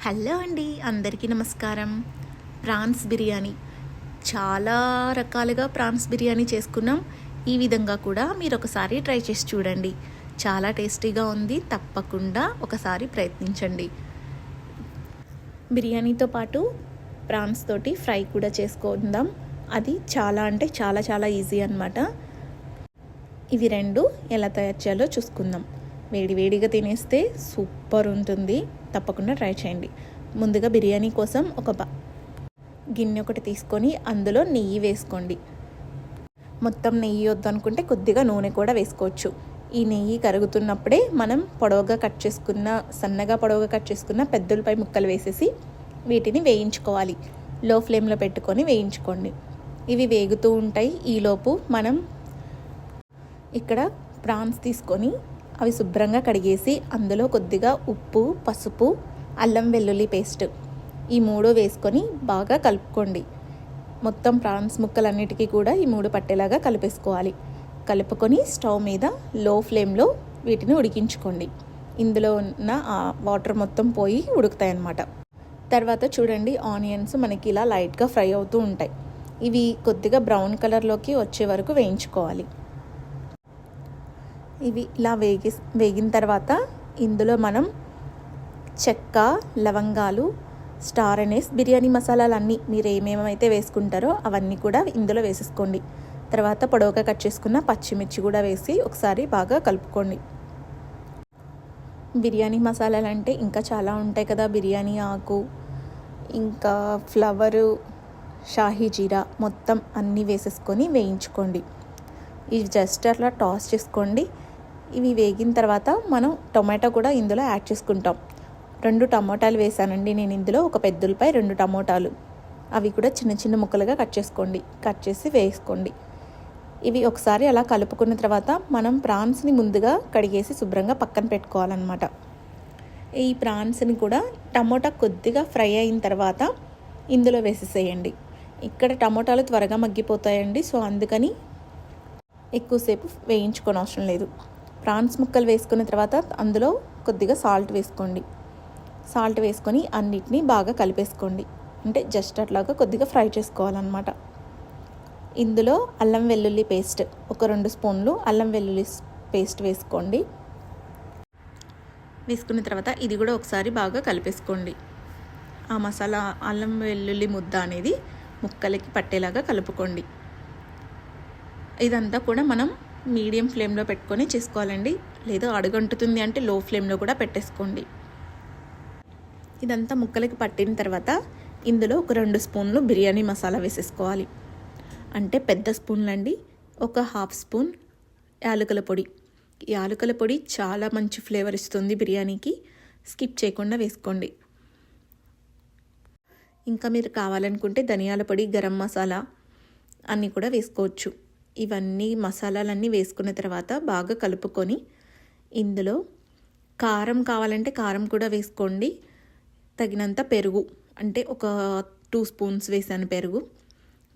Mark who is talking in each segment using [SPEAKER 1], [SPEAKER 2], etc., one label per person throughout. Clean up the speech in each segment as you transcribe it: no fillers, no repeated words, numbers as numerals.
[SPEAKER 1] Hello అండి, అందరికీ నమస్కారం. ప్రాన్స్ బిర్యానీ చాలా రకాలుగా ప్రాన్స్ బిర్యానీ చేసుకున్నాం. ఈ విధంగా కూడా మీరు ఒకసారి ట్రై చేసి చూడండి. చాలా టేస్టీగా ఉంది. తప్పకుండా ఒకసారి ప్రయత్నించండి. బిర్యానీతో పాటు ప్రాన్స్ తోటి ఫ్రై కూడా చేసుకుందాం. అది చాలా అంటే చాలా చాలా ఈజీ అన్నమాట. ఇవి రెండు ఎలా తయారు చేయాలో చూసుకుందాం. వేడివేడిగా తినేస్తే సూపర్ ఉంటుంది. తప్పకుండా ట్రై చేయండి. ముందుగా బిర్యానీ కోసం ఒక గిన్నె ఒకటి తీసుకొని అందులో నెయ్యి వేసుకోండి. మొత్తం నెయ్యి వద్దనుకుంటే కొద్దిగా నూనె కూడా వేసుకోవచ్చు. ఈ నెయ్యి కరుగుతున్నప్పుడే మనం సన్నగా పొడవుగా కట్ చేసుకున్న పెద్దలపై ముక్కలు వేసేసి వీటిని వేయించుకోవాలి. లో ఫ్లేమ్లో పెట్టుకొని వేయించుకోండి. ఇవి వేగుతూ ఉంటాయి. ఈలోపు మనం ఇక్కడ ప్రాన్స్ తీసుకొని అవి శుభ్రంగా కడిగేసి అందులో కొద్దిగా ఉప్పు, పసుపు, అల్లం వెల్లుల్లి పేస్ట్ ఈ మూడు వేసుకొని బాగా కలుపుకోండి. మొత్తం ప్రాన్స్ ముక్కలన్నిటికీ కూడా ఈ మూడు పట్టేలాగా కలిపేసుకోవాలి. కలుపుకొని స్టవ్ మీద లో ఫ్లేమ్లో వీటిని ఉడికించుకోండి. ఇందులో ఉన్న వాటర్ మొత్తం పోయి ఉడుకుతాయి అన్నమాట. తర్వాత చూడండి, ఆనియన్స్ మనకి ఇలా లైట్గా ఫ్రై అవుతూ ఉంటాయి. ఇవి కొద్దిగా బ్రౌన్ కలర్లోకి వచ్చే వరకు వేయించుకోవాలి. ఇవి ఇలా వేగిన తర్వాత ఇందులో మనం చెక్క, లవంగాలు, స్టార్ అనేస్, బిర్యానీ మసాలాలన్నీ మీరు ఏమేమైతే వేసుకుంటారో అవన్నీ కూడా ఇందులో వేసేసుకోండి. తర్వాత పొడవుగా కట్ చేసుకున్న పచ్చిమిర్చి కూడా వేసి ఒకసారి బాగా కలుపుకోండి. బిర్యానీ మసాలాలు అంటే ఇంకా చాలా ఉంటాయి కదా. బిర్యానీ ఆకు, ఇంకా ఫ్లవరు, షాహీ జీరా మొత్తం అన్నీ వేసేసుకొని వేయించుకోండి. ఇవి జస్ట్ అట్లా టాస్ చేసుకోండి. ఇవి వేగిన తర్వాత మనం టొమాటో కూడా ఇందులో యాడ్ చేసుకుంటాం. 2 టమోటాలు వేసానండి నేను ఇందులో. ఒక పెద్దలపై 2 టమోటాలు, అవి కూడా చిన్న చిన్న ముక్కలుగా కట్ చేసి వేసుకోండి. ఇవి ఒకసారి అలా కలుపుకున్న తర్వాత మనం ప్రాన్స్ని ముందుగా కడిగేసి శుభ్రంగా పక్కన పెట్టుకోవాలన్నమాట. ఈ ప్రాన్స్ని కూడా టమోటా కొద్దిగా ఫ్రై అయిన తర్వాత ఇందులో వేసేసేయండి. ఇక్కడ టమోటాలు త్వరగా మగ్గిపోతాయండి. సో అందుకని ఎక్కువసేపు వేయించుకోని అవసరం లేదు. ప్రాన్స్ ముక్కలు వేసుకున్న తర్వాత అందులో కొద్దిగా సాల్ట్ వేసుకోండి. సాల్ట్ వేసుకొని అన్నిటినీ బాగా కలిపేసుకోండి. అంటే జస్ట్ అట్లాగా కొద్దిగా ఫ్రై చేసుకోవాలన్నమాట. ఇందులో అల్లం వెల్లుల్లి పేస్ట్ ఒక 2 స్పూన్లు అల్లం వెల్లుల్లి పేస్ట్ వేసుకోండి. వేసుకున్న తర్వాత ఇది కూడా ఒకసారి బాగా కలిపేసుకోండి. ఆ మసాలా అల్లం వెల్లుల్లి ముద్ద అనేది ముక్కలకి పట్టేలాగా కలుపుకోండి. ఇదంతా కూడా మనం మీడియం ఫ్లేమ్లో పెట్టుకొని చేసుకోవాలండి. లేదా అడుగంటుతుంది అంటే లో ఫ్లేమ్లో కూడా పెట్టేసుకోండి. ఇదంతా ముక్కలకి పట్టిన తర్వాత ఇందులో ఒక 2 స్పూన్లు బిర్యానీ మసాలా వేసేసుకోవాలి. అంటే పెద్ద స్పూన్లు అండి. ఒక 1/2 స్పూన్ యాలకుల పొడి. యాలకుల పొడి చాలా మంచి ఫ్లేవర్ ఇస్తుంది బిర్యానీకి. స్కిప్ చేయకుండా వేసుకోండి. ఇంకా మీరు కావాలనుకుంటే ధనియాల పొడి, గరం మసాలా అన్నీ కూడా వేసుకోవచ్చు. ఇవన్నీ మసాలాలన్నీ వేసుకున్న తర్వాత బాగా కలుపుకొని ఇందులో కారం కావాలంటే కారం కూడా వేసుకోండి. తగినంత పెరుగు, అంటే ఒక 2 స్పూన్స్ వేసాను పెరుగు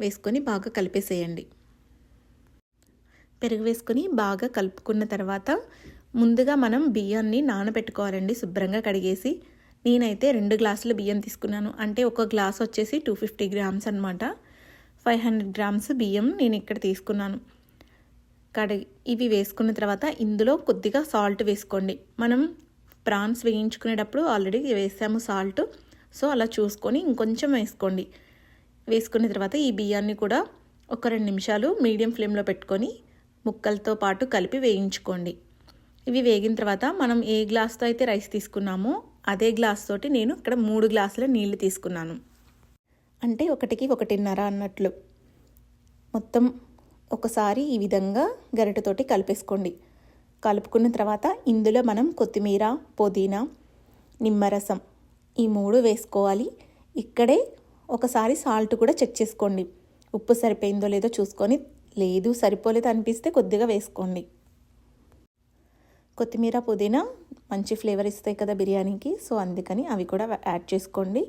[SPEAKER 1] వేసుకొని బాగా కలిపేసేయండి. పెరుగు వేసుకొని బాగా కలుపుకున్న తర్వాత ముందుగా మనం బియ్యాన్ని నానబెట్టుకోవాలండి. శుభ్రంగా కడిగేసి నేనైతే 2 గ్లాసుల బియ్యం తీసుకున్నాను. అంటే ఒక గ్లాస్ వచ్చేసి 250 గ్రామ్స్ అనమాట. 500 గ్రామ్స్ బియ్యం నేను ఇక్కడ తీసుకున్నాను. ఇవి వేసుకున్న తర్వాత ఇందులో కొద్దిగా సాల్ట్ వేసుకోండి. మనం ప్రాన్స్ వేయించుకునేటప్పుడు ఆల్రెడీ వేసాము సాల్ట్. సో అలా చూసుకొని ఇంకొంచెం వేసుకోండి. వేసుకున్న తర్వాత ఈ బియ్యాన్ని కూడా ఒక 2 నిమిషాలు మీడియం ఫ్లేమ్లో పెట్టుకొని ముక్కలతో పాటు కలిపి వేయించుకోండి. ఇవి వేగిన తర్వాత మనం ఏ గ్లాస్తో అయితే రైస్ తీసుకున్నామో అదే గ్లాస్ తోటి నేను ఇక్కడ 3 గ్లాసుల నీళ్లు తీసుకున్నాను. అంటే 1కి 1.5 అన్నట్లు. మొత్తం ఒకసారి ఈ విధంగా గరిటెతోటి కలిపేసుకోండి. కలుపుకున్న తర్వాత ఇందులో మనం కొత్తిమీర, పుదీనా, నిమ్మరసం ఈ 3 వేసుకోవాలి. ఇక్కడే ఒకసారి సాల్ట్ కూడా చెక్ చేసుకోండి. ఉప్పు సరిపోయిందో లేదో చూసుకొని, లేదు సరిపోలేదు అనిపిస్తే కొద్దిగా వేసుకోండి. కొత్తిమీర, పుదీనా మంచి ఫ్లేవర్ ఇస్తాయి కదా బిర్యానీకి. సో అందుకని అవి కూడా యాడ్ చేసుకోండి.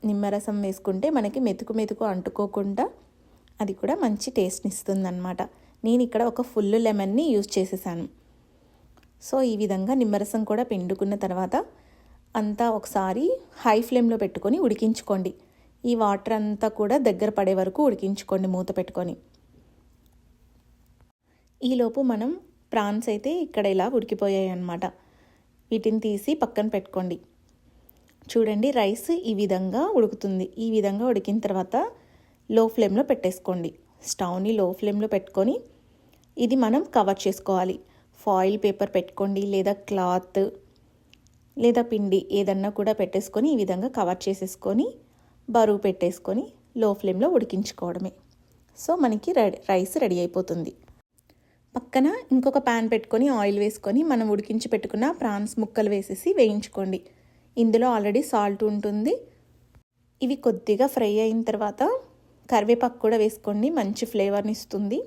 [SPEAKER 1] నిమ్మరసం వేసుకుంటే మనకి మెతుకు అంటుకోకుండా అది కూడా మంచి టేస్ట్ని ఇస్తుంది అన్నమాట. నేను ఇక్కడ ఒక ఫుల్ లెమన్ని యూజ్ చేసేసాను. సో ఈ విధంగా నిమ్మరసం కూడా పిండుకున్న తర్వాత అంతా ఒకసారి హై ఫ్లేమ్లో పెట్టుకొని ఉడికించుకోండి. ఈ వాటర్ అంతా కూడా దగ్గర పడే వరకు ఉడికించుకోండి మూత పెట్టుకొని. ఈలోపు మనం ప్రాన్స్ అయితే ఇక్కడ ఇలా ఉడికిపోయాయి అన్నమాట. వీటిని తీసి పక్కన పెట్టుకోండి. చూడండి, రైస్ ఈ విధంగా ఉడుకుతుంది. ఈ విధంగా ఉడికిన తర్వాత లో ఫ్లేమ్లో పెట్టేసుకోండి. స్టవ్ని లో ఫ్లేమ్లో పెట్టుకొని ఇది మనం కవర్ చేసుకోవాలి. ఫాయిల్ పేపర్ పెట్టుకోండి, లేదా క్లాత్ లేదా పిండి ఏదన్నా కూడా పెట్టేసుకొని ఈ విధంగా కవర్ చేసేసుకొని బరువు పెట్టేసుకొని లో ఫ్లేమ్లో ఉడికించుకోవడమే. సో మనకి రైస్ రెడీ అయిపోతుంది. పక్కన ఇంకొక ప్యాన్ పెట్టుకొని ఆయిల్ వేసుకొని మనం ఉడికించి పెట్టుకున్న ప్రాన్స్ ముక్కలు వేసేసి వేయించుకోండి. ఇందులో ఆల్రెడీ సాల్ట్ ఉంటుంది. ఇవి కొద్దిగా ఫ్రై అయిన తర్వాత కరివేపాకు కూడా వేసుకోండి, మంచి ఫ్లేవర్ని ఇస్తుంది.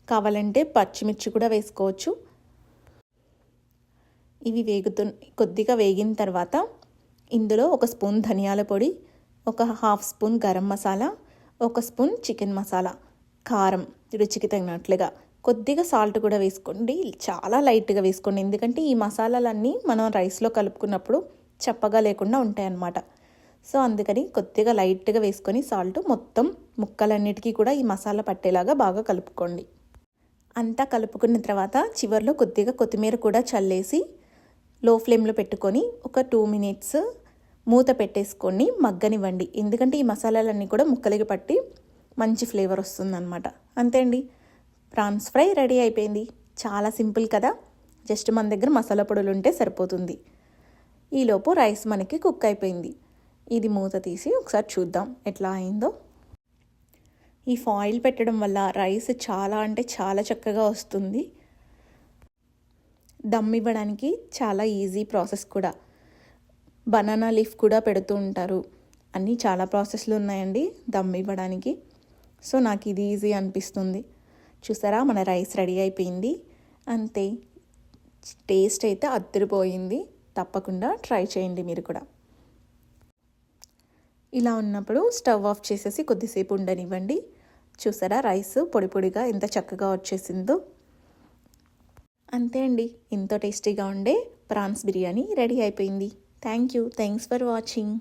[SPEAKER 1] కావాలంటే పచ్చిమిర్చి కూడా వేసుకోవచ్చు. ఇవి కొద్దిగా వేగిన తర్వాత ఇందులో 1 స్పూన్ ధనియాల పొడి, 1/2 spoon garam masala, 1 spoon chicken masala, కారం రుచికి తగినట్లుగా, కొద్దిగా సాల్ట్ కూడా వేసుకోండి. చాలా లైట్గా వేసుకోండి, ఎందుకంటే ఈ మసాలాలన్నీ మనం రైస్లో కలుపుకున్నప్పుడు చప్పగా లేకుండా ఉంటాయన్నమాట. సో అందుకని కొద్దిగా లైట్గా వేసుకొని సాల్ట్ మొత్తం ముక్కలన్నిటికీ కూడా ఈ మసాలా పట్టేలాగా బాగా కలుపుకోండి. అంతా కలుపుకున్న తర్వాత చివరిలో కొద్దిగా కొత్తిమీర కూడా చల్లేసి లో ఫ్లేమ్లో పెట్టుకొని ఒక 2 మినిట్స్ మూత పెట్టేసుకొని మగ్గనివ్వండి. ఎందుకంటే ఈ మసాలాలన్నీ కూడా ముక్కలకి పట్టి మంచి ఫ్లేవర్ వస్తుందన్నమాట. అంతే అండి, ప్రాన్స్ ఫ్రై రెడీ అయిపోయింది. చాలా సింపుల్ కదా. జస్ట్ మన దగ్గర మసాలా పొడులు ఉంటే సరిపోతుంది. ఈలోపు రైస్ మనకి కుక్ అయిపోయింది. ఇది మూత తీసి ఒకసారి చూద్దాం ఎట్లా అయిందో. ఈ ఫాయిల్ పెట్టడం వల్ల రైస్ చాలా అంటే చాలా చక్కగా వస్తుంది. దమ్ ఇవ్వడానికి చాలా ఈజీ ప్రాసెస్ కూడా. బనానా లీఫ్ కూడా పెడుతూ ఉంటారు. అన్నీ చాలా ప్రాసెస్లు ఉన్నాయండి దమ్ ఇవ్వడానికి. సో నాకు ఇది ఈజీ అనిపిస్తుంది. చూసారా, మన రైస్ రెడీ అయిపోయింది. అంతే, టేస్ట్ అయితే అదిరిపోయింది. తప్పకుండా ట్రై చేయండి మీరు కూడా. ఇలా ఉన్నప్పుడు స్టవ్ ఆఫ్ చేసేసి కొద్దిసేపు ఉండనివ్వండి. చూసారా, రైస్ పొడి పొడిగా ఎంత చక్కగా వచ్చేసిందో. అంతే అండి, ఎంతో టేస్టీగా ఉండే ప్రాన్స్ బిర్యానీ రెడీ అయిపోయింది. Thanks for watching.